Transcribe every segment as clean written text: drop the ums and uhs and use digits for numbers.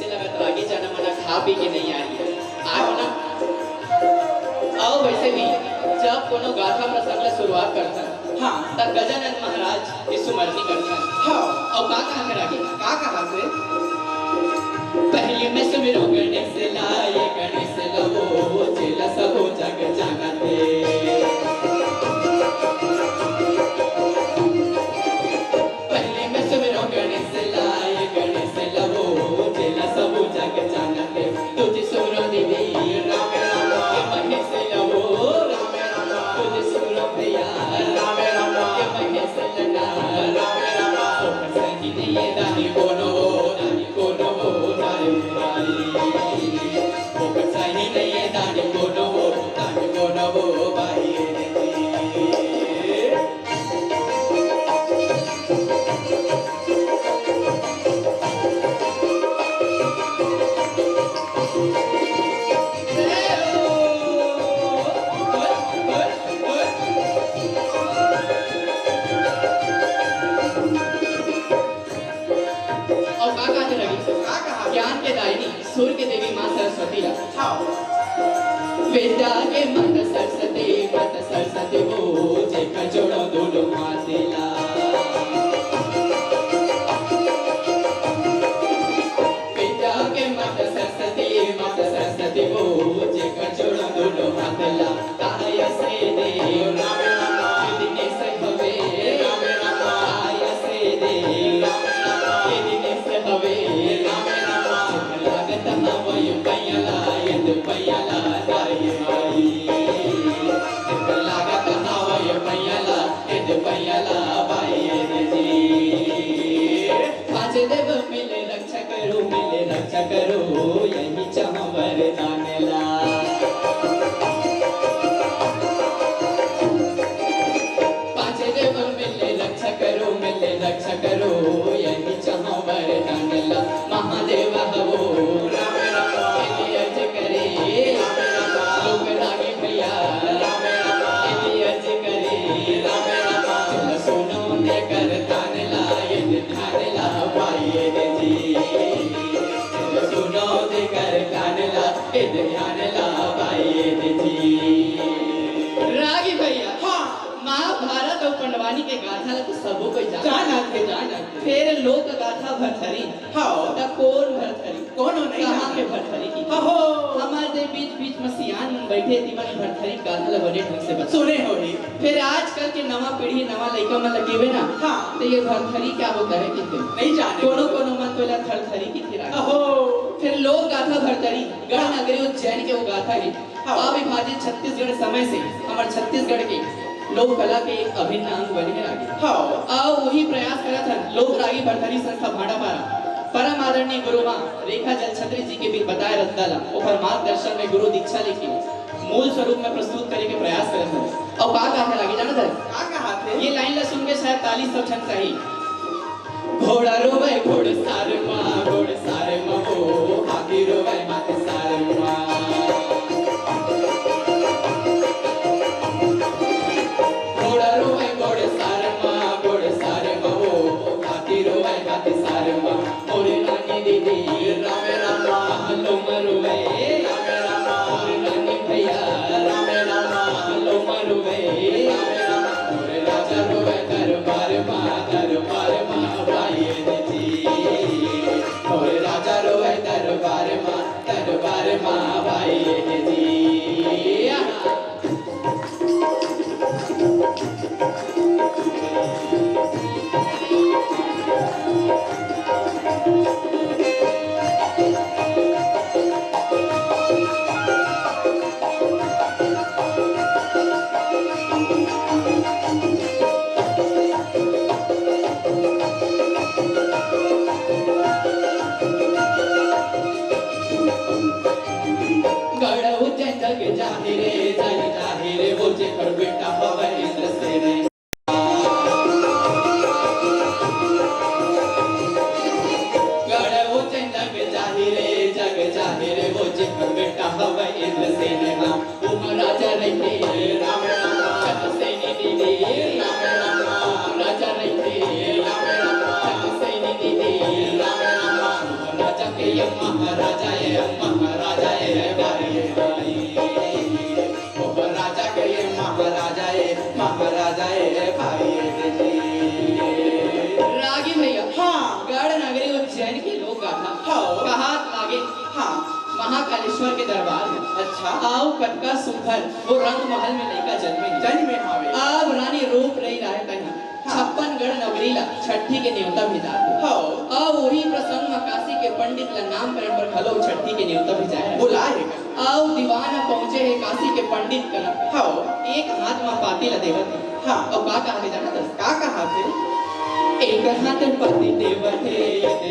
जैसे लगत रागी जाना मना खा पी के नहीं आई आज ना आओ वैसे भी जब कोनो गाथा प्रसंग ला शुरुआत करता हाँ तब गजानन महाराज की सुमरनी करता हाँ और का कहा करागी का कहा से पहली में सुमिरो गणेश लाए गणेश लवो चेला सबो जग जानते पहली में सुमिरो गणेश लाए गणेश लवो चेला सबो जग जानते तुझे सुमिरो दीदी राम राम के महेश लवो राम राम तुझे सुमिरो भैया राम राम के महेश लना राम राम सही नहीं दानी कोनो सूर्य के देवी मां सरस्वती ला विद्या के मत सरस्वती वो जेकर जोड़ो दोनों हाथ ला विद्या के मत सरस्वती वो जेकर जोड़ो दोनों हाथ ला काय से देव राम राम दिने से हवे राम राम काय से देव राम राम दिने से हवे राम पैयाला दाई माई लागत हवाय पैयाला एद पैयाला बाई जी पांच देव मिले रक्षा करो यही चाह वरदान ला पांच देव मिले रक्षा करो यही चाह वरदान ला महादेव हवो राम रागी भैया हाँ महाभारत और पंडवानी के गाथा तो सबो कोई जाना फिर लोक गाथा भरथरी हाँ ता कौन भरथरी कौन नहीं कहां के भरथरी की हो हमारे बीच में सियान मन बैठे दीवानी भरथरी गाथा ला बड़े ढंग से सुने होई फिर आजकल के नवा पीढ़ी नवा लइका मन लगेवे ना हां तो ये भरथरी क्या होता है कि नहीं जाने कोनो मन तो ला थरथरी की थी हो फिर लोक गाथा भरथरी गढ़ नगरी उज्जैन के वो गाथा है अविभाजित छत्तीसगढ़ समय से हमारे छत्तीसगढ़ के लोक कला के एक अभिन्न अंग बने रागी हाँ आओ वही प्रयास करा था लोक रागी भरथरी संस्था भाड़ापारा परम आदरणीय गुरु मां रेखा जलछत्री जी के भी बताए रत्ताला और मार्गदर्शन में गुरु दीक्षा लेके मूल स्वरूप में प्रस्तुत करने के प्रयास करे थे और का कहा रागी जाना था का कहा थे ये लाइन ला सुन के शायद ताली सब छन सही घोड़ा रोवे घोड़ सारे मां हो हाथी रोवे माथे सारे मां दरबार मां भाई जी जाहिरे वो जेकर बेटा हवा इंद्र से रे गड़े वो जग जाहिरे वो जेकर बेटा हवा इंद्र से रे नाम राजा रहे राम राम सैनी दीदी राम राम राजा रहे राम राम सैनी दीदी राम राम राजा के ये महाराजा ये भाई ओ राजा के ये महाराजा ये भाई रागी भैया हाँ गढ़ नगरी उज्जैन के लोग गाथा हाँ कहा लागे हाँ महाकालेश्वर के दरबार में अच्छा आओ कटका सुंदर वो रंग महल में लड़का जन्मे हावे अब रानी रूप नहीं रहे कहीं छप्पन गढ़ नगरीला छठी के न्योता भिजा हाँ अब वही प्रसंग में काशी के पंडित ला नाम करण पर खलो छठी के न्योता भिजाए बुलाए अब दीवाना पहुंचे है काशी के पंडित कला हाँ एक हाथ में पाती ला देवत हाँ और का कहा जाना दस का कहा थे एक हाथ पति देवते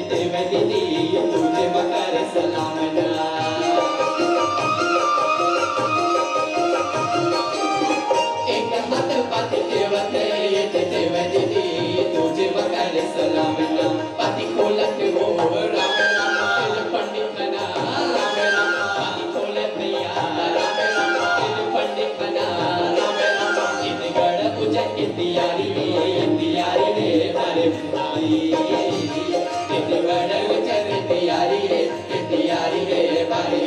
दीदी तुझे मकर सलाम एक हाथ पति देवते दीदी तुझे मकर सलाम पति खोलत वो राम राम पंडित बना राम राम पति खोलत भैया राम राम पंडित बना राम राम इन गढ़ पूजा की तैयारी रे हरे भाई इन गढ़ पूजा की तैयारी रे भाई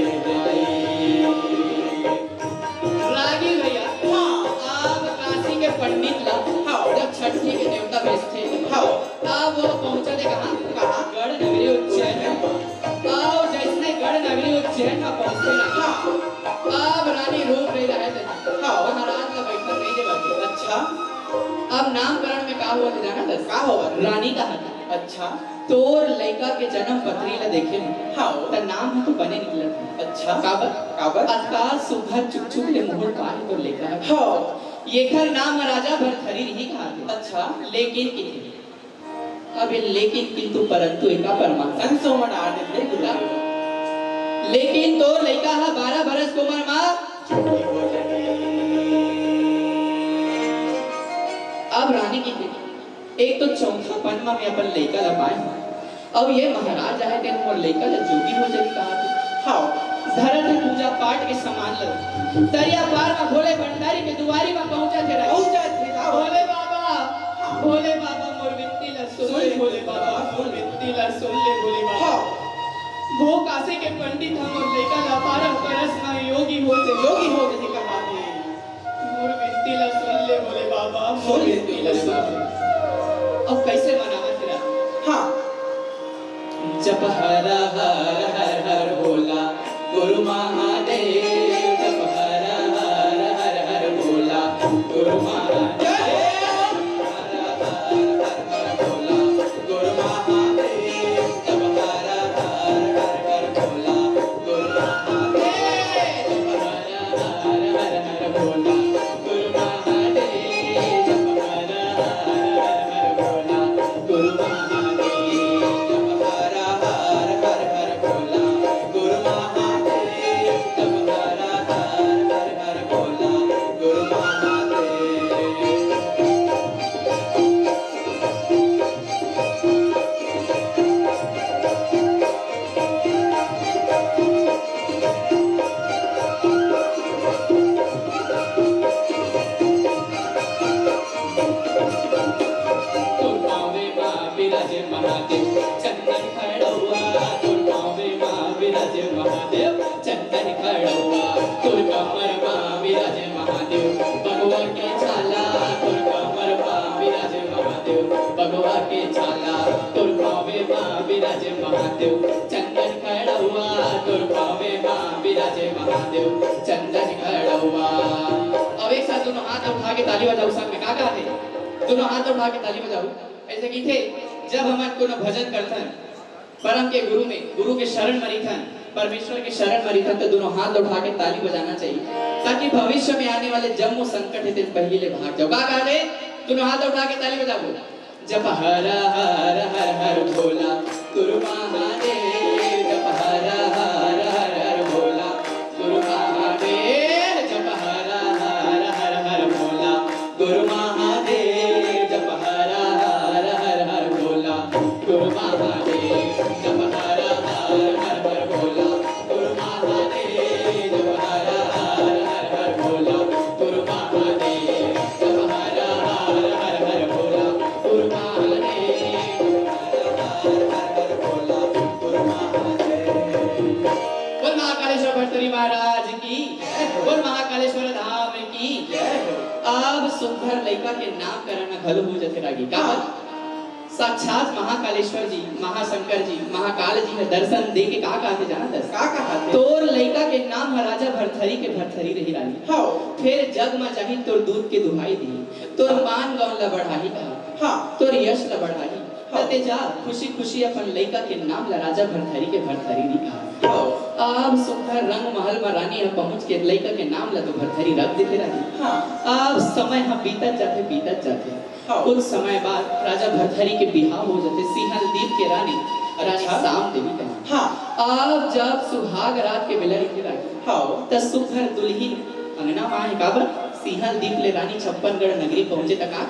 रागी भैया हाँ आप काशी के पंडित ला हाँ जब छठी के देवता भेजते हाँ अब वो पहुंचा दे कहाँ गढ़ नगरी उज्जैन में अब जैसे गढ़ नगरी उज्जैन में पहुंचते ना हाँ अब रानी रूप नहीं रहे थे हाँ महाराज का बैठक नहीं दे बाकी अच्छा अब नामकरण में का हुआ थे जाना दस का हुआ रानी का हाथ अच्छा तोर लड़का के जन्म पत्री ला देखे हाँ तो नाम तो बने निकला अच्छा काबर अतकाल सुभर चुक ले मोहर पाए तो लेकर हाँ ये घर नाम राजा भरथरी ही कहा अच्छा लेकिन कितने अब लेकिन किंतु परंतु एका परमात्मा सोमन आदि ले गुला लेकिन तो लड़का है 12 बरस की उम्र में छोटी हो जाती अब रानी की एक तो चौथा पन्ना में अपन लड़का लगाए अब ये महाराज आए थे और लड़का जो जोगी हो जाए कहा हाँ धरत पूजा पाठ के समान लग दरिया पार में भोले भंडारी के दुआरी में पहुंचा थे भोले बाबा मोर विनती ला सुन ले भोले बाबा मोर विनती ला सुन ले भोले बाबा वो काशी के पंडित हम और लड़का ला 12 बरस में योगी हो जाए कहा मोर विनती ला सुन ले भोले बाबा मोर विनती ला सुन अब कैसे मनावा तेरा हाँ जप हर हर हर हर भोला गुरु महादेव जप हर हर हर हर भोला गुरु महादेव चंदन खड़वा अब एक साथ दोनों हाथ उठा के ताली बजाओ संग में काका है दोनों हाथ उठा के ताली बजाओ ऐसे की थे जब हम कोनो भजन करथन परम के गुरु के शरण मरीथन परमेश्वर के शरण मरीथन तो दोनों हाथ उठा के ताली बजाना चाहिए ताकि भविष्य में आने वाले जम्मू संकट है पहले भाग जाओ काका है दोनों हाथ उठा के ताली बजाओ जप हर हर हर हर भोला गुरु महादेव जप हर हर हर हर भोला गुरु महादेव जप हर हर हर हर भोला गुरु महादेव जप हर हर हर हर भोला गुरु महादेव जप हर हर हर हर भोला गुरु महादेव जप हर हर हर हर भोला गुरु महादेव जप हर हर हर हर भोला गुरु महादेव हर हर हर भोला गुरु महादेव बोल महाकालेश्वर भरथरी महाराज की, बोल महाकालेश्वर धाम की। अब सुंदर लड़का के नाम कराना घलो हो जाते रागी का साक्षात महाकालेश्वर जी, महाशंकर जी, महाकाल जी ने दर्शन दे के का कहते जाना दस का कहते तोर लड़का के नाम है राजा भरथरी के भरथरी रही रानी। हाँ फिर जग में चाही तोर दूध के दुहाई दी, तोर मान गौन ला बढ़ाई कहा। हाँ तोर यश ला बढ़ाई तते जा खुशी खुशी अपन लड़का के नाम ला राजा भरथरी के भरथरी नी कहा। अब सुंदर रंग महल में रानी है पहुंच के लड़का के नाम ला तो भरथरी रख देते रानी। हाँ अब समय हम बीतत जाते कुछ समय बाद राजा भरथरी के बिहाव हो जाते सिंहल दीप के रानी शाम देवी का। हाँ अब जब सुहाग रात के बेला रही रानी। हाँ त सुंदर दुल्ही अंगना मां है काबर सिंहल दीप ले रानी छप्पनगढ़ नगरी पहुंचे त का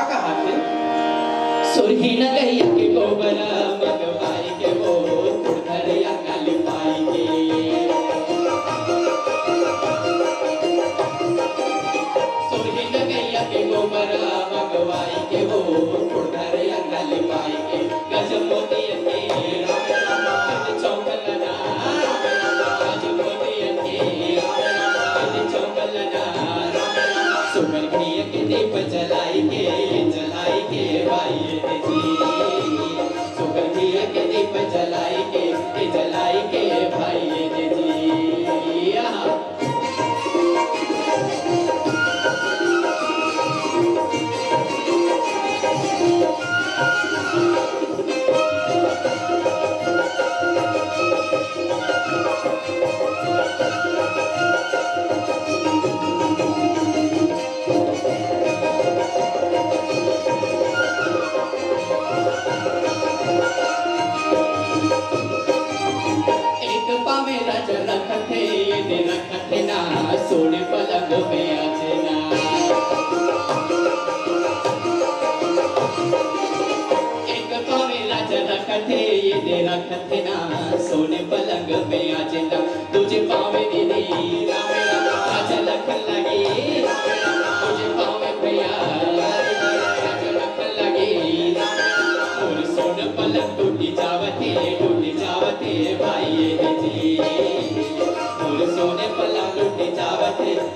कहा थे सुरही न कहिया के गोबरा मगवाई के वो धरिया काली पाई के सुरही न कहिया के गोबरा मगवाई के वो धरिया काली पाई के गज मोती के राम राम चौकलना गज मोती के राम राम चौकलना सुगर घिया के दीप जलाई के भाई जी सुगर घिया के दीप जलाई के भाई जी। रखते ना सोने पलंग पे आजना एक पावे राज रखते ये दे रखते ना सोने पलंग पे आजना तुझे पावे दीदी राम राज लखन लगी तुझे पावे भैया राज लखन लगी और सोने पलंग टूटी जावते भाई जी सोने पलंग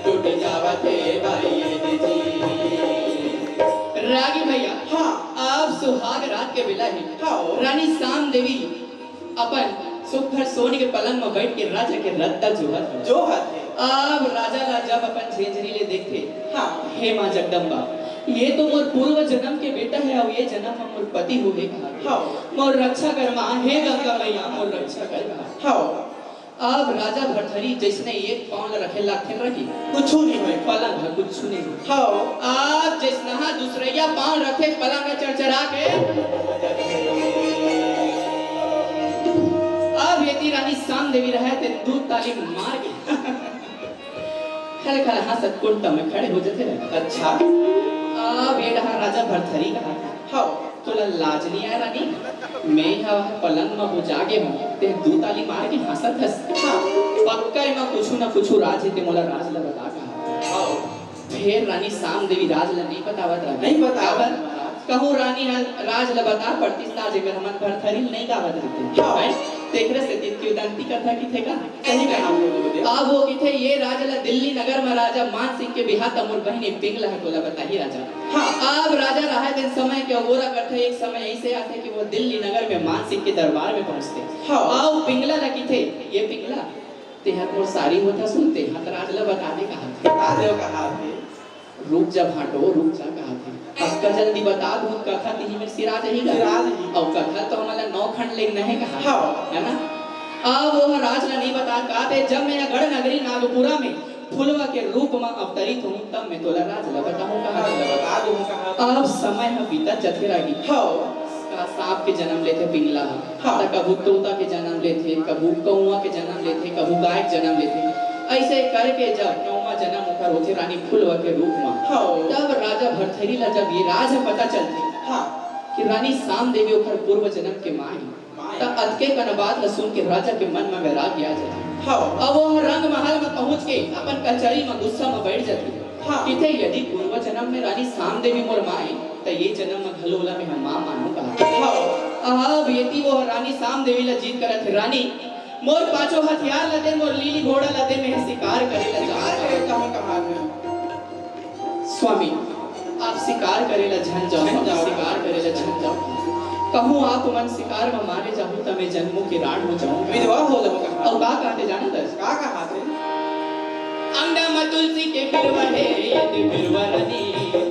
टूट जावते भाई जी। रागी भैया हाँ अब सुहाग रात के बेला है। हाँ रानी शाम देवी अपन सुखर सोने के पलंग में बैठ के राजा के रद्दा जोहत है। अब राजा ला जब अपन झेंझरी ले देखते हाँ हे माँ जगदम्बा ये तो मोर पूर्व जन्म के बेटा है और ये जन्म हम मोर पति हो गए कहा। हाँ मोर रक्षा कर माँ हे गंगा मैया मोर रक्षा कर कहा। हाँ अब राजा भरथरी जिसने एक पाँव रखे लाखे रखी कुछ नहीं हुए पलंग है कुछ नहीं। हाँ अब जिसने दूसरे पाँव रखे पलंग में चढ़चढ़ा के अब ये रानी शाम देवी रहे थे दूध ताली मार के खड़े हंसत कुंटा में खड़े हो जाते रहे। अच्छा अब ये रहा राजा भरथरी का। हाँ तोला लाज नहीं आया रानी मैं यहाँ पलंग में हो जागे हूँ ते दू ताली मार के हंसत हंस। हाँ पक्का मैं कुछ राज है ते मोला राज ला बता कहा। हाँ फिर रानी शाम देवी राज ला नहीं बतावत रहा नहीं बतावत कहूँ रानी राज ला बता पड़ती ताज अगर हमन भरथरी नहीं गावत रहते। हाँ तेकरे से की उदांती कथा की थे का कहीं का नाम लोग अब वो की थे ये राजा ला दिल्ली नगर में राजा मान सिंह के बिहार तमुर बहनी पिंगला है तोला बताही राजा। हाँ अब राजा रहा दिन समय के अगोरा करते एक समय ऐसे आते कि वो दिल्ली नगर में मान सिंह के दरबार में पहुंचते। हाँ आओ पिंगला लगी थे ये पिंगला तेहर मोर सारी होता सुनते हाथ राज ला बताने कहा थे रुक जा भाटो रुक जा कहा थे अब का जल्दी बता दूं कथा तीही में सिरा जाएगा और कथा तो हमारा 9 खंड लेग नहीं कहा है ना। अब वो राज ने नहीं बता कहा थे जब मैं गढ़ नगरी नागपुरा में फुलवा के रूप में अवतरित हूँ तब मैं तोला राज ला बताऊं कहा। अब समय है बीता जथे रागी। हाँ सांप के जन्म लेते पिंगला हाँ कबू तोता के जन्म लेते कबू कौआ के जन्म लेते कबू गाय के जन्म लेते ऐसे करके जब 9वां जन्म उकर होते रानी फुलवा के रूप में। हाँ तब राजा भरथरी ला जब ये राज पता चलते हाँ कि रानी शाम देवी उकर पूर्व जन्म के माँ है तब अदके का बात ला सुन के राजा के मन में वैराग्य आ जाता। हाँ अब वो रंग महल में पहुंच के अपन कचहरी में गुस्सा में बैठ जाती। हाँ इथे यदि पूर्व जन्म में रानी शाम देवी मोर माँ है तो ये जन्म में घलोला में हम माँ मानू कहा। हाँ अब यदि वो रानी शाम देवी ला जीत करत रानी मोर पांचो हथियार लदे मोर लीली घोड़ा लदे में शिकार करेला कहां स्वामी आप शिकार करेला झन जाओ शिकार करेला झन जाओ कहूं आप मन शिकार में मारे जाऊं त मैं जन्मों के राण हो जाऊं विधवा हो जाऊं और का कहते जाना दस का कहते अंडा में तुलसी के बिरवा है यदि बिरवा रनी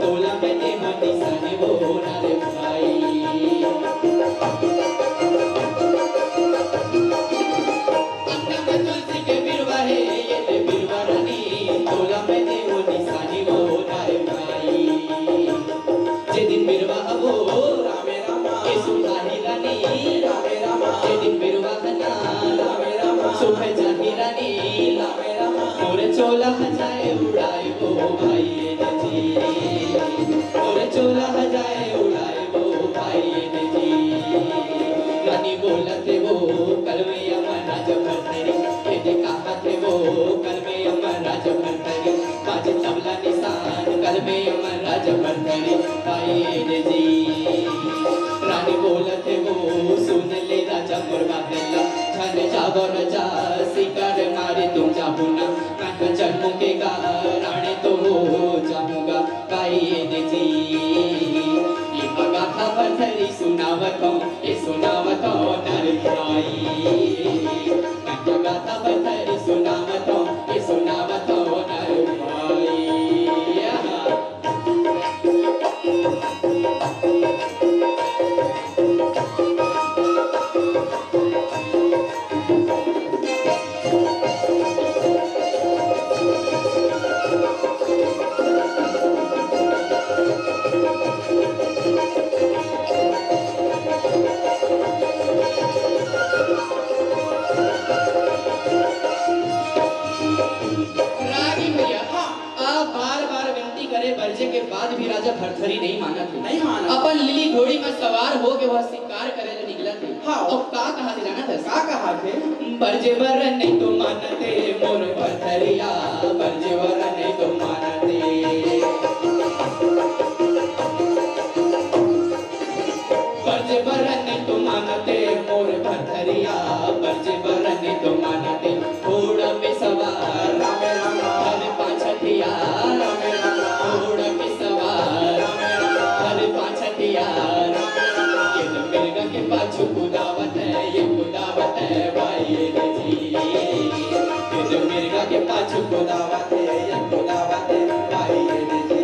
तोला में दे मती सने वो नारे भाई अंडा में तुलसी के बिरवा है यदि बिरवा रनी तोला में दे वो निशानी वो नारे भाई जे दिन बिरवा वो रामे रामा ए सुधाही रानी रामे रामा जे दिन बिरवा हना रामे रामा सुख जाही रानी रामे रामा मोरे चोला हजाए उड़ाए वो भाई ने जी मोरे चोला हजाए उड़ाए वो भाई ने जी रानी बोलते वो कल में यमन राज भरथरी ये देखा थे वो कल में यमन राज भरथरी बाज तबला निशान कल में यमन राज भरथरी भाई ने जी रानी बोलते वो सुन ले राजा मुर्गा दिला झन जागो राजा शिकार मारे तुम जाबू ना मैं जन्मों के गा रानी तो हो जाऊंगा भाई ने जी ये बगा था भरथरी सुनावत हूँ ये सुनावत हूँ नर भाई मैं बगा था भरथरी सुनावत हूँ ये सुनावत हूँ नर भाई के बाद भी राजा भरथरी नहीं माना अपन लिली घोड़ी में सवार हो के वह शिकार करे ले निकला थे और का कहा थे जाना था का कहा थे बरजेवर नहीं तो मानते मोर भरथरिया बरजेवर नहीं तो मानते बरजेवर नहीं तो मानते मोर भरथरिया बरजेवर नहीं तो मानते घोड़ा में सवार राम राम हर पाछटिया राम राम घोड़ा में सवार हर पाछटिया ये तो मिर्गा के पाछू कुदावत है भाई ने जी ये तो मिर्गा के पाछू कुदावत है भाई ने जी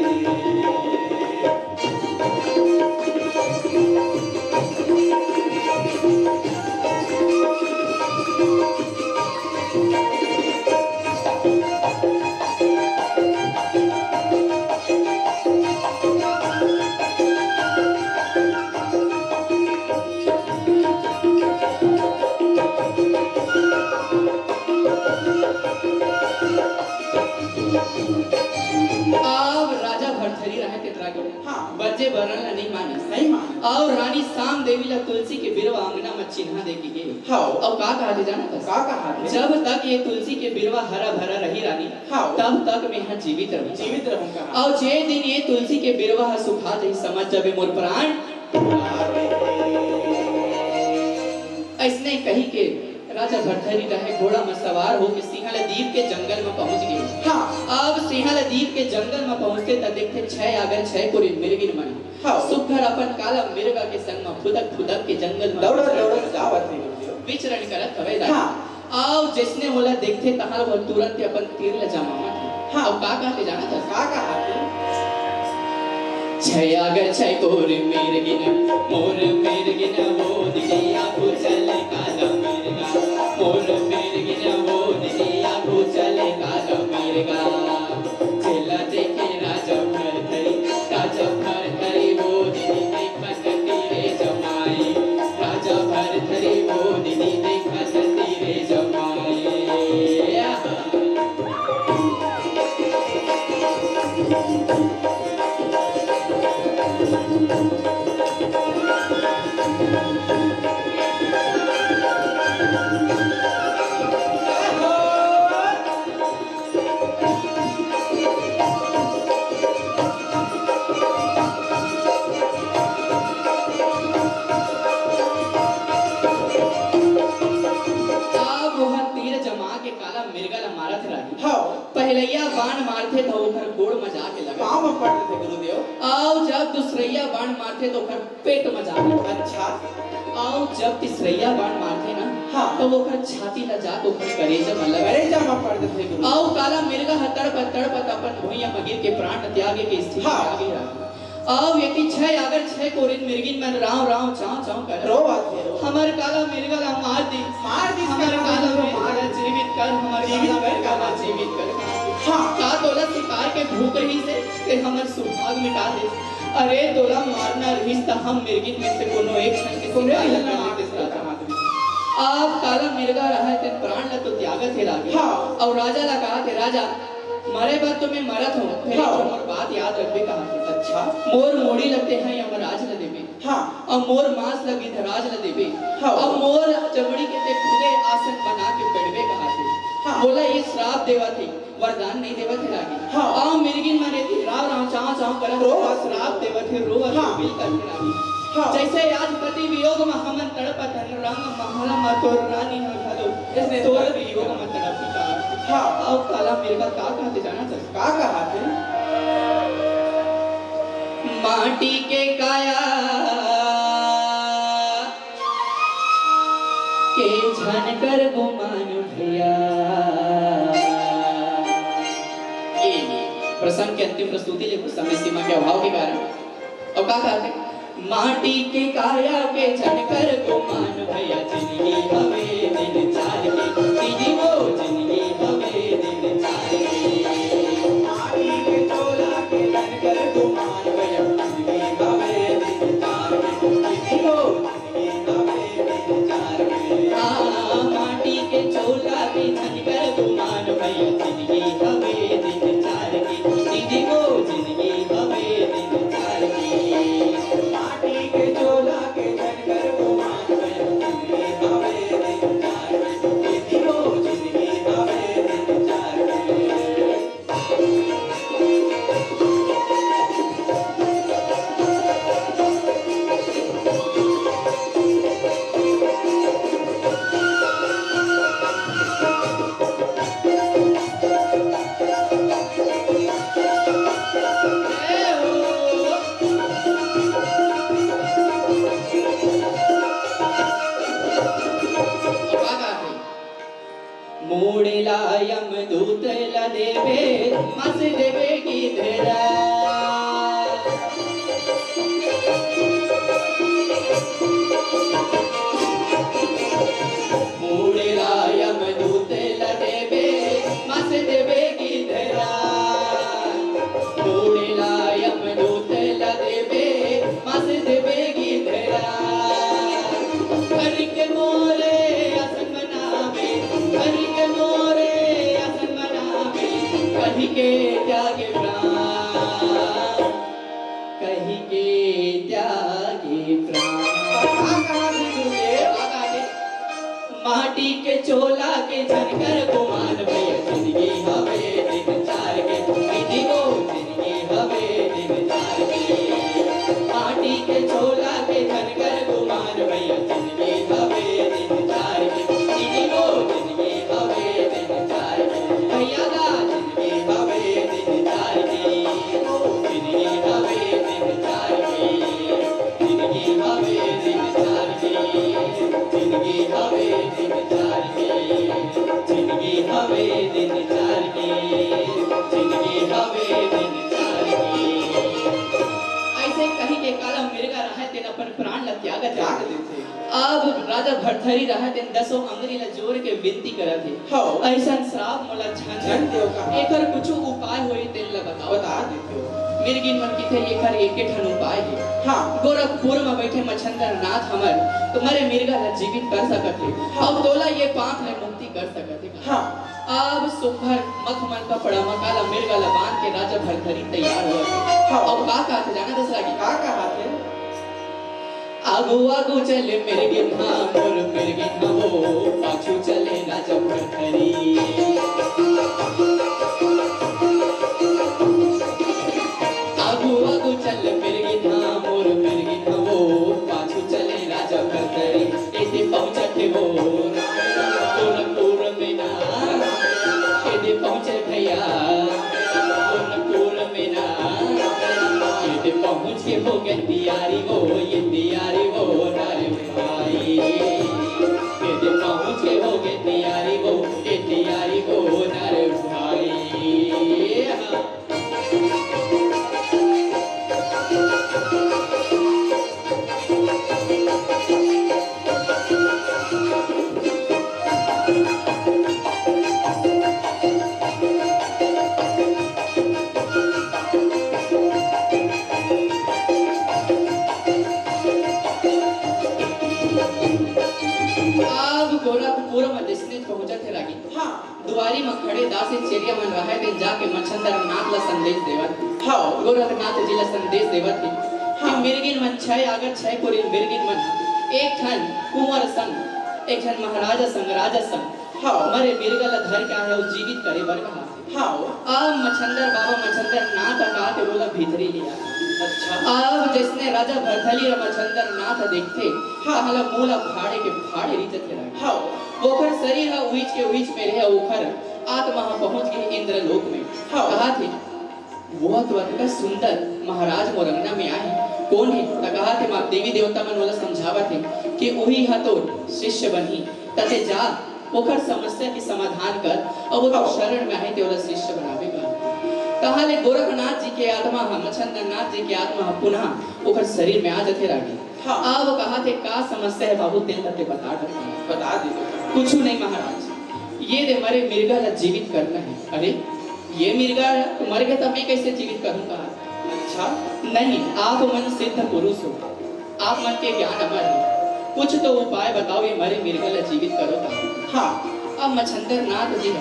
बच्चे बरन नहीं मानस और रानी शाम देवी ला तुलसी के बिरवा अंगना में चिन्हा दे के गए और का कहा थे जाना था का कहा थे जब तक ये तुलसी के बिरवा हरा भरा रही रानी तब तक मैं यहाँ जीवित रहूंगा और जे दिन ये तुलसी के बिरवा सुखा दे समझ जबे मोर प्राण ऐसने कही के राजा भरथरी रहे घोड़ा में सवार होकर सिंहला द्वीप के जंगल में पहुंच गए अब सिंहला द्वीप के जंगल में पहुंचते त देखते 6 आगर 6 कोरी मिर्गिन मन सुखर अपन काला मिर्गा के संग में फुदक के जंगल में दौड़ जावत है विचरण करत हवे आओ जिसने होला देखते तहां वो तुरंत अपन तीर ले जमावत अब का कहते जाना था का कहते 6 आगर 6 कोरी मिर्गिन मोर मिर्गिन वो दिया चले काला मिर्गा मोर मिर्गिन वो दिया चले काला मिर्गा चला देखे राजा भरथरी वो दीदी देखत तीरे जमाए राजा भरथरी वो दीदी देखत तीरे जमाए काला मिर्गा ला मारत रही। हां पहलैया बाण मारथे तो ओकर गोड़ में जाके लगा। काम में पड़ते थे गुरुदेव। आओ जब दूसरैया बाण मारथे तो ओकर पेट में जाके। अच्छा। आओ जब तीसरैया बाण मारथे ना हां तो ओकर छाती ला जाके ओकर कलेजा में लगा। कलेजा में पड़ते थे गुरु। आओ काला मिर्गा तड़पत अपन भुइया में गिर के प्राण त्यागे के स्थिति में आ गया। आओ यति छय अगर छय कोरिन मिर्गिन मन राव राव चाव चाव कर रो आथे हमर काला मिर्गा ला मार दी हमर काला मिर्गा जीवित कर हमर काला जीवित कर। हां का तोला शिकार के भूख रही से फिर हमर सुभाग मिटा दे। अरे तोला मारना रही त हम मिर्गिन में से कोनो एक क्षण के कोनो अलग कर देते साथ। आप काला मिर्गा रहा ते प्राण ला तो त्यागत है लागे। हां और राजा ला कहा थे राजा मरे बार तो मैं मरत हूं फिर मोर बात याद रखबे कहा थे। अच्छा मोर मोड़ी लगते हैं यमराज ल देबे। हां और मोर मांस लगी धराज ल देबे। हां और मोर चमड़ी के ते खुदे आसन बना के बैठबे कहा थे। हां बोला ये श्राप देवा थे वरदान नहीं देवा थे लागे। हां आ मिर्गिन मारे थी राव राव चाव चाव कर रो श्राप देवा थे रो बिल कर लागे। हां जैसे आज पति वियोग में हमन तड़पत हन रंग महला मतोर रानी हो खलो इसने तोर वियोग में तड़पी का। हां अब काला मिर्गा का कहते जाना था का कहा थे माटी के काया के झनकर गुमान भैया। ये प्रसंग के अंतिम प्रस्तुति लेकिन समय सीमा के अभाव के कारण अब का कहते माटी के काया के झनकर गुमान भैया जिंदगी हवे दिन चार के दीदी वो जिंदगी हवे दिन चार के माटी के चोला के झनकर गुमान भैया जिंदगी हवे दिन चार के दीदी वो जिंदगी हवे दिन चार के। हां माटी के चोला के झनकर गुमान भैया जिंदगी हवे दिन चार के दीदी वो जिंदगी हवे दिन चार के माटी के चोला के झनकर गुमान भैया जिंदगी हवे दिन चार के दीदी वो जिंदगी हवे दिन चार के। मोड़ेला यम दूत ला देवे मस देवे की धरा। मोड़ेला यम दूत ला देवे मस देवे की धरा। मोड़ेला यम दूत ला देवे मस देवे की धरा। हरि के मोरे आसन बनावे हरि के मोरे आसन बनावे कहीं के त्यागे प्राण कहीं के त्यागे प्राण। माटी के चोला के झनकर गुमान भैया जिंदगी हवे दिन चार के दीदी वो जिंदगी हवे दिन चार के। माटी के चोला के झनकर गुमान भैया जिंदगी हवे दिन चार के दीदी वो जिंदगी हवे दिन चार के। भैया दा जिंदगी हवे दिन चार के जिंदगी हवे दिन चार के जिंदगी हवे दिन चार के जिंदगी हवे दिन चार के जिंदगी हवे दिन चार के जिंदगी हवे दिन चार के। ऐसे कहीं के काला मिर्गा रहा तेन अपन प्राण ला त्याग देते। अब राजा भरथरी रहा तेन 10 अंगरी ला जोर के विनती करत है। हां ऐसा श्राप मोला झन देव का एकर कुछ उपाय होई तेन ला बता देते हो। मिर्गिन मन की थे एकर एके ठन उपाय है। हां गोरखपुर में बैठे मछंदर नाथ हमर तुम्हारे मिर्गा ला जीवित कर सकत है। अब तोला ये पांख ले मुक्ति कर सकत है। हां अब सुखर मखमल का पड़ा मकाला मिर्गा ला बांध के राजा भरथरी तैयार हुआ। हां अब का कहते जाना दूसरा की का कहते आगू आगू चले मिर्गिन हां मोर मिर्गिन वो पाछू चले राजा भरथरी। आगू आगू चल मिर्गिन हां मोर मिर्गिन वो पाछू चले राजा भरथरी। इति पहुंचते वो गोरखपुर में ना पहुंचत है लागी। हाँ दुआरी में खड़े दासी चेरिया मन रहा है दिन जाके मच्छंदर नाथ ला संदेश देवत। हाँ गोरखनाथ जी ला संदेश देवत है कि मिर्गिन मन छह अगर छह कोरी मिर्गिन मन एक ठन कुंवर संग एक ठन महाराजा संग राजा संग हाँ मरे मिर्गा ला धर के आए और जीवित करे बर कहा। हाँ अब मच्छंदर बाबा मच्छंदर नाथ का के बोला भीतरी लिया। अच्छा अब जिसने राजा भरथरी और मच्छंदर नाथ देखते हाँ हला मूला फाड़े के फाड़े रीत थे हाँ ओखर शरीर है उहीच में रहे ओखर आत्मा पहुंच गई इंद्र लोक में। हाँ कहा थे वो तो का सुंदर महाराज मोरंगना में आए कौन है त कहा थे मां देवी देवता मन वाला समझावा थे कि वही हा तो शिष्य बनी तते जा ओखर समस्या के समाधान कर और वो तो शरण में आए ते वाला शिष्य बनावेगा। कहा ले गोरखनाथ जी के आत्मा हम मच्छंदरनाथ जी के आत्मा पुनः ओखर शरीर में आ जाते रही। हाँ अब कहा थे का समस्या है बाबू तेल तते बता दे कुछ नहीं महाराज ये दे मरे मिर्गा ला जीवित करना है। अरे ये मिर्गा मर गया तो मैं कैसे जीवित करूंगा। अच्छा नहीं आप मन सिद्ध पुरुष हो आप मन के ज्ञान अमर है कुछ तो उपाय बताओ ये मरे मिर्गा ला जीवित करो। हाँ अब मच्छंदरनाथ जी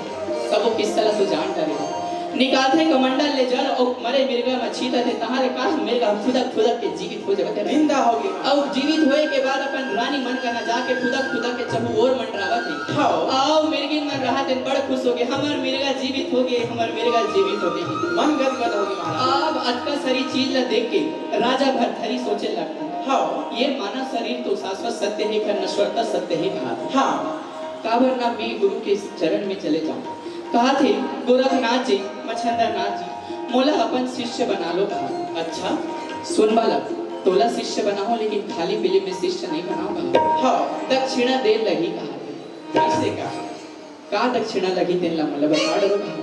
सबो किस्सा ला तो जान करे निकालते कमंडल ले जल और मरे मिर्गा में छीता थे तहारे का मिर्गा फुदक के जीवित हो जाते जिंदा हो गए और जीवित होए के बाद अपन रानी मन का जाके फुदक के चबू और मंडरावा थे। हाँ आओ मिर्गिन मन रहा थे बड़ खुश हो गए हमार मिर्गा जीवित हो गए हमार मिर्गा जीवित हो गए मन गदगद हो गए महाराज। अब अटका सारी चीज ला देख के राजा भरथरी सोचे लगते हाँ ये मानव शरीर तो शाश्वत सत्य है कर नश्वरता सत्य है कहा। हाँ काबर ना मैं गुरु के चरण में चले जाऊं कहा थे गोरखनाथ जी मच्छंदरनाथ जी मोला अपन शिष्य बना लो कहा। अच्छा सुन बालक तोला शिष्य बनाओ लेकिन खाली पीली में शिष्य नहीं बनाओ। हाँ दक्षिणा देर लगी कहा कैसे का दक्षिणा लगी तेन ला मतलब बता दो कहा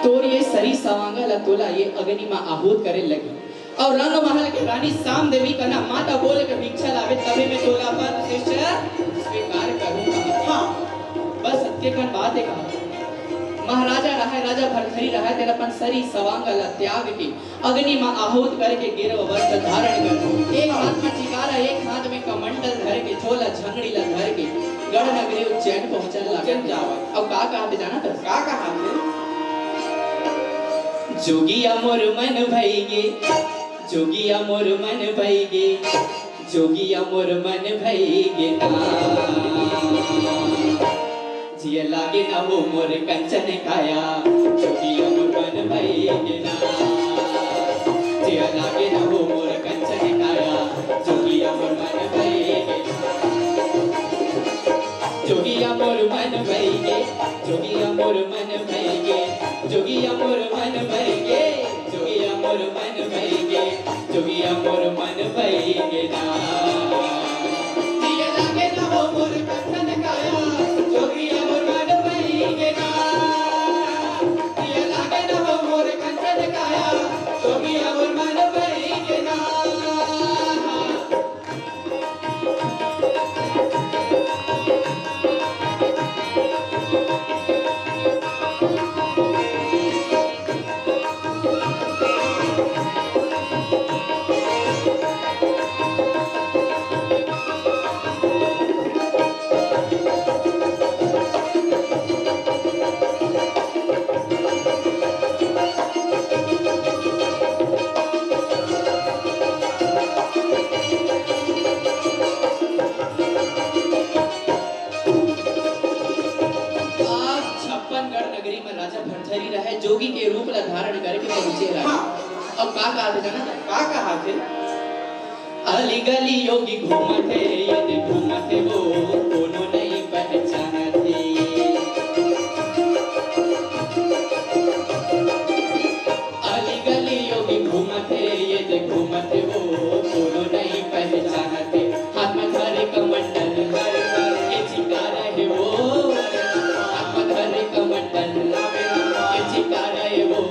तोर ये सरी सवांगा ला तोला ये अग्नि में आहूत करे लगी और रंग महल के रानी साम देवी का ना माता बोल के भिक्षा लावे तभी मैं तोला पर शिष्य स्वीकार करूंगा। हाँ बस सत्य का बात है कहा महाराजा रहा राजा भरथरी रहा तेरा अपन सरी सवांग ला त्याग के अग्नि में आहूत करके गिरव वस्त्र धारण कर एक हाथ में चिकारा एक हाथ में कमंडल धर के झोला झंगड़ी ला धर के गढ़ नगरी उज्जैन पहुंचने लगे जावत। अब का कहा थे जाना था का कहा थे जोगिया मोर मन भइगे जोगिया मोर मन भइगे जोगिया मोर मन भइगे जिया लागे ना वो मोर कंचन काया जोगिया मोर मन भइगे ना जिया लागे ना वो मोर कंचन काया जोगिया मोर मन भइगे जोगिया मोर मन भइगे जोगिया मोर मन भइगे जोगिया मोर मन भइगे जोगिया मोर मन भइगे जोगिया मोर मन भइगे ना जिया लागे ना वो मोर कंचन काया जोगिया मोर मन भइगे ना जिया लागे ना वो मोर कंचन काया जोगिया मोर मन भइगे ना। जोगी के रूप ला धारण करके पहुंचे रहे। हाँ। अब का कहा थे जाना का कहा थे अली गली योगी घूमते यदि घूमते वो कोनो नहीं पहचानते अली गली योगी घूमते यदि घूमते वो कोनो नहीं पहचानते हाथ में धरे कमंडल ये चिकारा है वो हाथ में धरे कमंडल चिकारे वो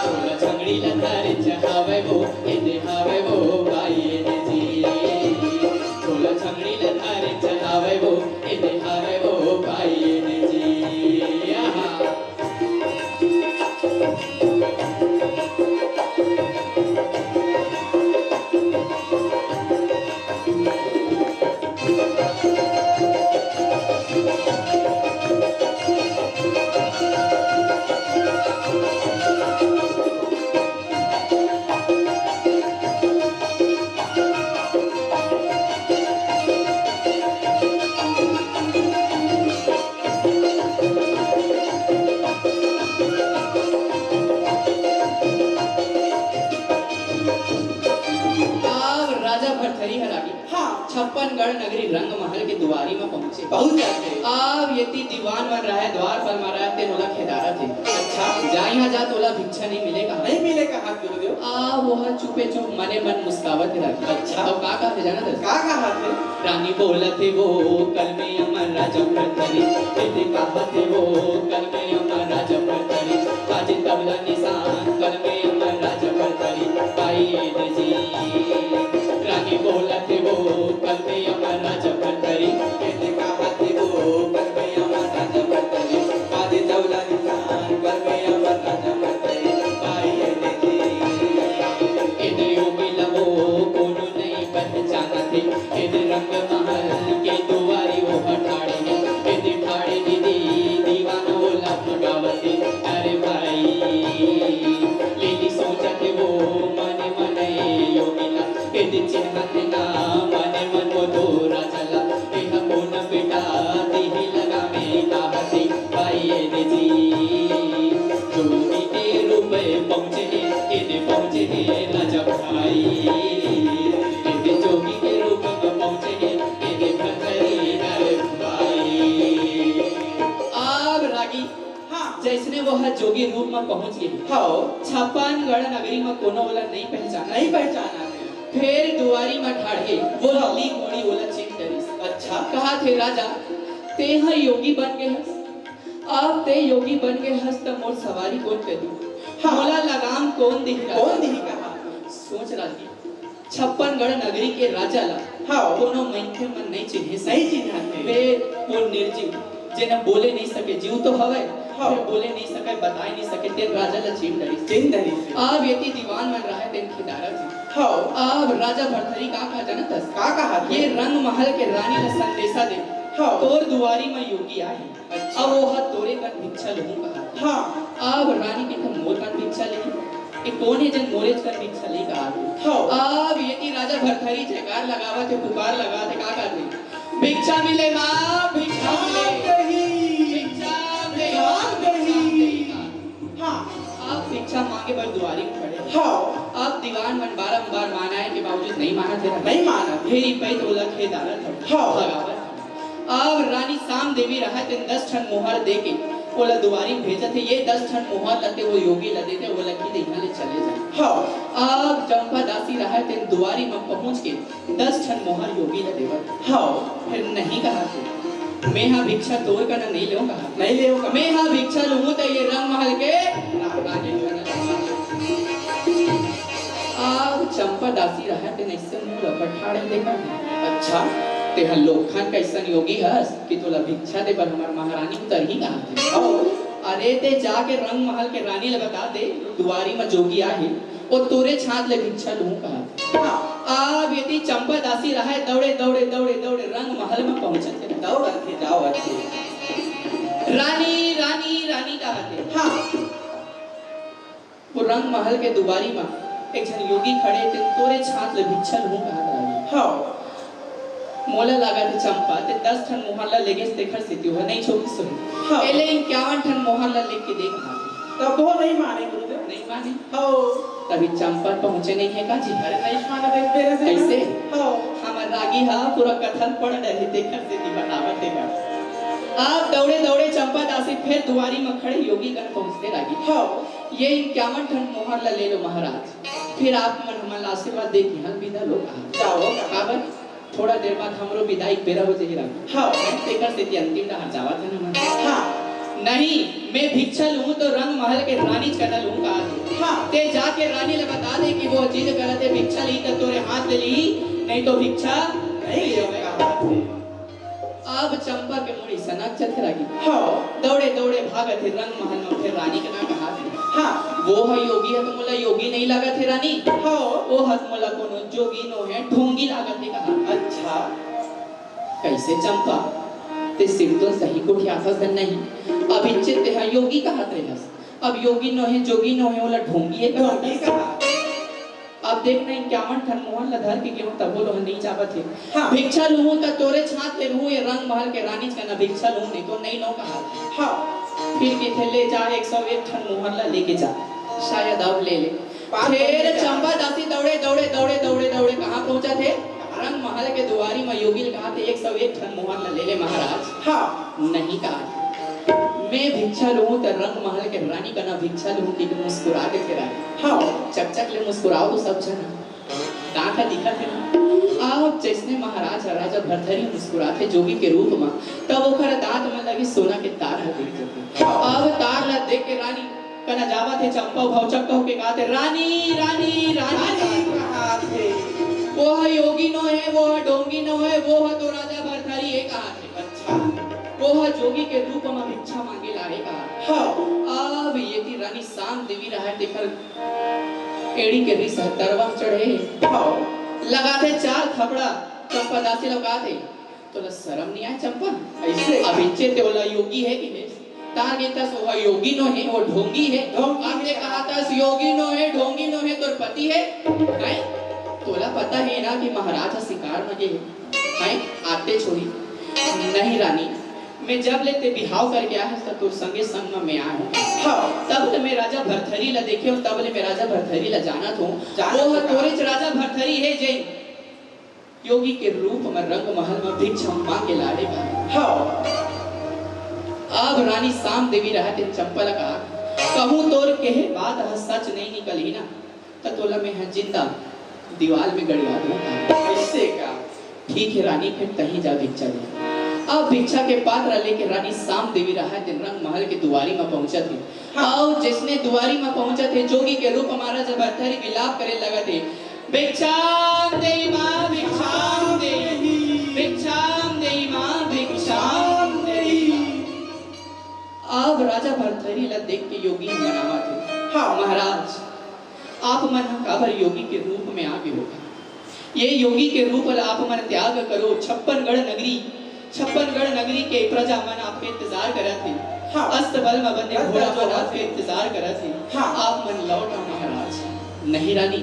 छोला झंगड़ी लतारे चहावे वो ये देहावे वो भाई ये जी छोला झंगड़ी लतारे रंग महल के दुआरी में पहुंचे। पहुंच जाते। अब यति दीवान बन रहा है, द्वार पर मारा है, ते मोला खेदारा थे। अच्छा जा यहाँ जा तोला भिक्षा नहीं मिलेगा। नहीं मिलेगा हाथ गुरुदेव। वो चुपे चुप मने मन मुस्कावत रहा। अच्छा तो का कहते जाना था? का कहा थे? रानी बोलते वो कल में अमर राजा भरथरी, इते कहते वो कल में अमर राजा भरथरी, आज तबला निशान कल में अमर राजा भरथरी पाइए जी। रानी बोलते वो कल में अमर राजा भरथरी, इते कहते वो कल में अमर राजा भरथरी, आज तबला निशान कल में अमर राजा भरथरी पाइए जी। इन योगी लवो कोनो नहीं पहचाना थे, इन रंग महल के दुआरी वो ठाड़े हैं, इन ठाड़े दीदी दीवाना वो लपगावते। अरे भाई लेली सोचते वो मने मने योगिला, इन चिन्हते ना मने मन वो दोरा चला, यह कौन बेटा दिही लगा में कहते भाई जी। जोगी के रूप पहुँचे इन पहुँचे राजा भाई, इन जोगी के रूप में पहुँचे इन भरथरी भाई। अब रागी हाँ जैसने वह जोगी रूप में पहुँच गए। हाँ 56गढ़ नगरी में कोनो वाला नहीं पहचाना। नहीं पहचाना थे। फिर दुआरी में ठाड़े वो ली घोड़ी वाला चिन्ह करिस। अच्छा कहा थे राजा ते हाँ योगी बन गए हस, अब ते योगी बन गए हस तो मोर सवारी कौन करी? हाँ। मोला लगाम कौन दी? कौन नहीं कहा? सोच राजी 56गढ़ नगरी के राजा ला हाँ कोनो मैंथे मन नहीं चिन्हे से। नहीं चिन्हते। वे वो निर्जीव जेना बोले नहीं सके, जीव तो हवे हाँ। फिर बोले नहीं सके, बता नहीं सके, ते राजा ला चिन्ह डरी। चिन्ह धरी से। अब यति दीवान बन रहा है तेन खिदारा थी। हाँ अब राजा भरथरी का कहा जाना था? का कहा थे? ये रंग महल के रानी ला संदेशा दे, हाँ तोर दुआरी में योगी आए। अच्छा। अब वो हाथ तोरे कर भिक्षा लहू कहा। हाँ अब रानी के तो मोर कर भिक्षा ले, ये कौन है जन मोरेज कर भिक्षा ले कहा। हाँ अब यति राजा भरथरी जयकार लगावा थे, पुकार लगा थे, का कहते भिक्षा मिले माँ भिक्षा मिले, भिक्षा मिले, हाँ अब भिक्षा मांगे पर दुआरी में खड़े। हाँ अब दीवान मन बारंबार मानाए के बावजूद नहीं माना थे। नहीं माना। फेरी पे तो लखे दारा था। हाँ। लगावा था। अब रानी साम देवी रहा थे 10 ठन मोहर दे के बोला दुआरी भेजा थे, ये 10 ठन मोहर लते वो योगी लदे थे, वो लकी दे यहाँ ले चले जाए। हाँ अब चंपा दासी रहा थे दुआरी में पहुंच के 10 ठन मोहर योगी लदे वर। हाँ फिर नहीं कहा थे मैं हाँ भिक्षा तोड़ कर नहीं लूंगा, नहीं लेगा। मैं हाँ भिक्षा लूंगा तो ये रंग महल के रानी अब चंपा दासी रहा थे नहीं मुंह लपठाड़े देखा। अच्छा तेहा लोखन कैसन योगी हस कि तोला भिक्षा दे पर हमार महारानी उतर ही कहा थे। हाँ अरे ते जाके रंग महल के रानी ले बता दे दुआरी में जोगी आहे और तोरे छात ले भिक्षा लूं कहा। हाँ अब यदि चंपा दासी रहा है दौड़े दौड़े दौड़े दौड़े रंग महल में पहुंचे थे। दौड़ के जाओ अच्छे। रानी रानी रानी कहा थे। हाँ वो रंग महल के दुआरी में एक जन योगी खड़े थे, तोरे छात ले भिक्षा लूं कहा। हाँ मोला लगा थे चंपा ते 10 ठन मोहल्ला लेके देखर सीती हो नहीं छोकी सुन। हाँ। पहले 51 ठन मोहल्ला लेके देख रहा तब वो नहीं माने गुरुदेव। नहीं माने। हाँ तभी चंपा पहुंचे नहीं है का जी। अरे नहीं माने देख मेरे से। कैसे? हाँ हमार रागी हा पूरा कथन पढ़ रहे देखर सीती बतावत देखा। आप दौड़े दौड़े चंपा दासी फिर दुआरी में खड़े योगी कर पहुंचते रागी। हाँ ये 51 ठन मोहल्ला ले लो महाराज, फिर आप मन हमारा आशीर्वाद दे के हम विदा लो जाओ काबर थोड़ा देर बाद हमरो विदाई बेरा हो जाएगी रागी। हाँ देखर सीती अंतिम दा जावा थे ना मन। हाँ नहीं मैं भिक्षा लूं तो रंग महल के रानी कदा लूं कहा। हाँ ते जाके रानी ले बता दे कि वो जिद करते भिक्षा ली तो तोरे हाथ ले ली, नहीं तो भिक्षा नहीं लेगा। अब चंपा के मुड़ी सनक चथे रागी। हाँ दौड़े दौड़े भागत थे रंग महल में, फिर रानी के ना कहा थे। हाँ वो है योगी है तो मोला योगी नहीं लगा थे रानी। हाँ वो हत मोला कोनो जोगी नो है ढोंगी लागत थे कहा। अच्छा कैसे चंपा ते सिर तो सही को ठियासस नहीं, अब इच्छित है योगी कहा थे। अब योगी नो है जोगी नो है मोला ढोंगी है कहा। अब देखना 51 ठन मोहन लधर के क्यों तब बोलो नहीं चाहत थे। हाँ भिक्षा लूं तो तोरे छात ले लूं, ये रंग महल के रानी का ना भिक्षा लूं नहीं तो नहीं लो कहा। हाँ फिर के थे ले जा 101 ठन मोहन ला लेके जा, शायद अब ले ले। फिर चंपा दासी दौड़े दौड़े दौड़े दौड़े दौड़े कहां पहुंचा थे? रंग महल के दुआरी में योगी ने कहा थे 101 ठन मोहर न ले ले महाराज। हाँ नहीं कहा मैं भिक्षा लूं तो रंग महल के रानी का ना भिक्षा लूं कि मुस्कुरा के फिर हाँ चक ले मुस्कुराओ तो सब जन का दिखा थे अब जैसने महाराज राजा भरथरी मुस्कुराते जोगी के रूप में तब ओकर दांत में लगी सोना के तार ह देख जते अब तार ला देख के रानी कना जावा थे चंपा भाव चक्का के कहा थे रानी रानी रानी कहा थे वो है योगी नो है वो है डोंगी नो है वो है तो राजा भरथरी ये कहा थे। अच्छा वो है जोगी के रूप में भिक्षा मांगे लाएगा। हाँ अब ये थी रानी शाम देवी रहा देखकर एड़ी के रिस तरवा चढ़े हाँ लगाते 4 थपड़ा चंपा दासी लगा थे तो शर्म नहीं आए चंपा ऐसे अब इच्छे ते बोला योगी है कि नहीं तार तस वो योगी नो है वो ढोंगी है आपने कहा था योगी नो है ढोंगी नो है तो पति है तोला पता है ना कि महाराज शिकार में ये है आते छोड़ी नहीं रानी मैं जब लेते बिहाव करके आया है तो संगे संग में मैं आया हाँ तब ले मैं राजा भरथरी ला देखे और तब ले मैं राजा भरथरी ला जाना था वो तोरे राजा भरथरी है जैन योगी के रूप में रंग महल में भिक्षा मांगे लाड़ेगा। हाँ अब रानी शाम देवी रहते चंपल का कहूं तोर कहे बात सच नहीं निकली ना तो तोला मैं जिंदा दीवार में गड़वा दूंगा ऐसे का ठीक है रानी फिर कहीं जा भिक्षा ले। अब भिक्षा के पात्र लेके रानी शाम देवी रहा दिन रंग महल के दुआरी में पहुंचा थे। और जिसने दुआरी में पहुंचा थे जोगी के रूप हमारा जब भरथरी विलाप करे लगा थे भिक्षाम देई मां भिक्षाम देई भिक्षाम देई मां भिक्षाम देई। अब राजा भरथरी ला देख के योगी मनावा थे हाँ महाराज आप मन काबर योगी के रूप में आगे हो ये योगी के रूप आप मन त्याग करो 56गढ़ नगरी के प्रजा मन आपके इंतजार कर थे हाँ अस्तबल में बंदे घोड़ा पर आपके इंतजार कर थे हाँ आप मन लौटा महाराज। नहीं रानी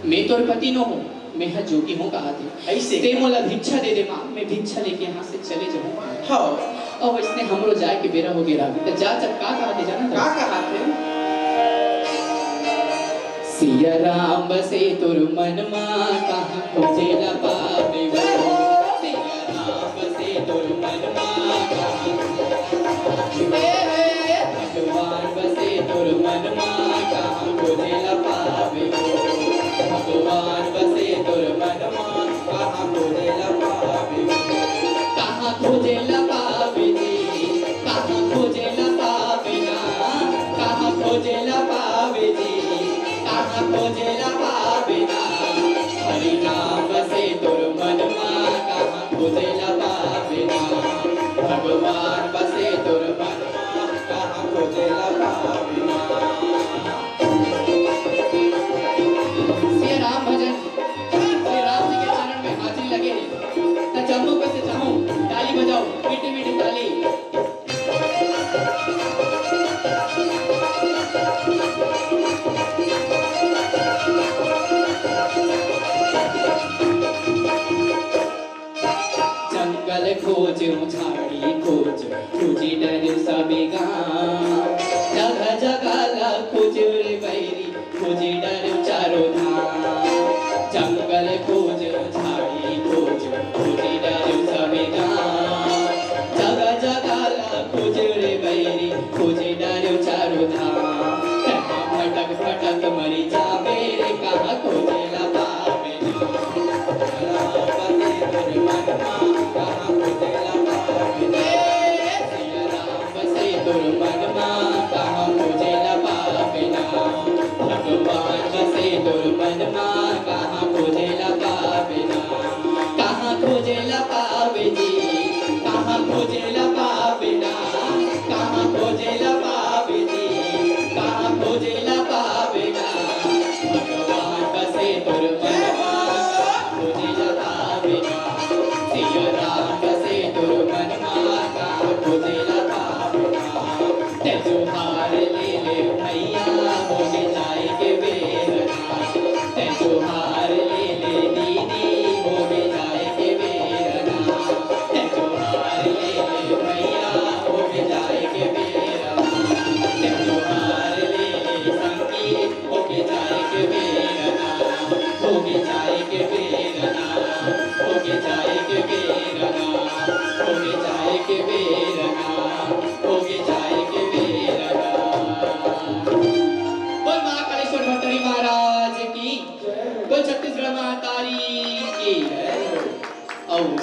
मैं तोर पति न हूँ मैं हाँ जोगी हूँ कहा थे ऐसे ते मोला भिक्षा दे दे माँ मैं भिक्षा लेके यहाँ से चले जाऊँ हाँ और इसने हमरो जाए के बेरा हो गया तो जा जब का कहा थे जाना का कहा थे सिया राम बसे तुर मन मां कहाँ खोजे ला पावे वो सिया राम बसे तुर मन मां कहाँ भगवान बसे तुर मन मां कहाँ खोजे ला पावे वो भगवान बसे तुर मन मां कहाँ खोजे ला पावे कहाँ खोजे ला पावे जी कहाँ खोजे ला पावे ना कहाँ खोजे ला पावे जी खोजे ला पावेना हरि नाम से तुर मन मां कहाँ खोजे ला पावेना भगवान बसे तुर मन मां कहाँ खोजे ला पावेना। श्री राम भजन श्री राम जी के चरण में हाजिर लगे तो जम्मू पे से चाहो ताली बजाओ मीठी मीठी ताली। खोज झाड़ी खोज खोजी डर सबे गाँव जगह जगह ला खोज रे बैरी खोजी डर चारों धाम जंगल खोज झाड़ी खोज खोजी डर सबे गाँव जगह जगह ला खोज रे बैरी खोजी डर चारों धाम भटक भटक मरी जावे रे कहाँ खोजे ला पावे भगवान बसे तुर मन मां कहाँ खोजे ला पावेना कहाँ खोजे ला पावे जी कहाँ खोजे ला पावेना कहाँ खोजे ला पावे जी कहाँ खोजे ला पावेना भगवान बसे तुर मन मां कहाँ खोजे ला पावेना सिया राम बसे तुर मन मां कहाँ खोजे ला पावेना ते जोहार ले ले भैया होके जाए के बेरना ते जोहार ले ले दीदी होके जाए के बेरना ते जोहार ले ले भैया होके जाए के बेरना ते जोहार ले ले संगी होके जाए के बेरना होके जाए के बेरना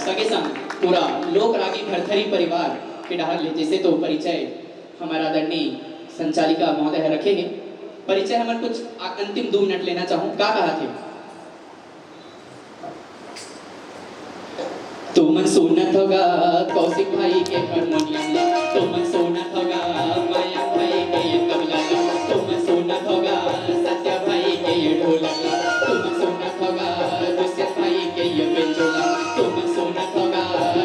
सगे संग पूरा लोक रागी भरथरी परिवार के डहार ले जैसे तो परिचय हमारा आदरणीय संचालिका महोदय रखेंगे। परिचय हम कुछ अंतिम 2 मिनट लेना चाहूँ। क्या कहा थे? तुम सुनत होगा कौशिक भाई के हारमोनियम, तुम सुनत होगा माया भाई के ये तबला, तुम सुनत होगा सत्या भाई के ये ढोलक, तुम सुनत होगा दुष्यंत भाई के ये बेंजोला, तुम सुनत होगा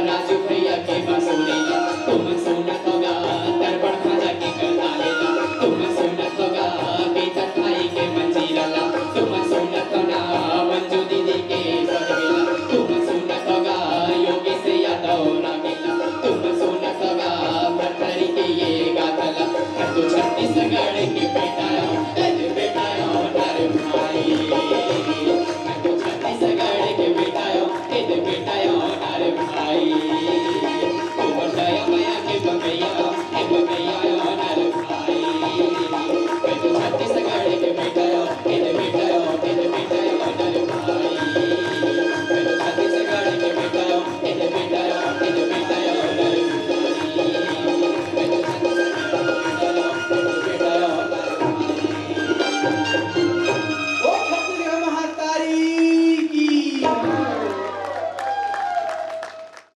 राजू भैया के बांसुरी, तुम सुनत होगा दरबार खाजा के करतालेला, तुम सुनत होगा भरथर भाई के मंजीरा, तुम सुनत होगा मंजू दीदी के सदगेला, तुम सुनत होगा योगी से यादव रागेला, तुम सुनत होगा भरथरी के ये गाथला, तो छत्तीसगढ़ के बेटायो नर भाई, तो छत्तीसगढ़ के बेटायो बेटा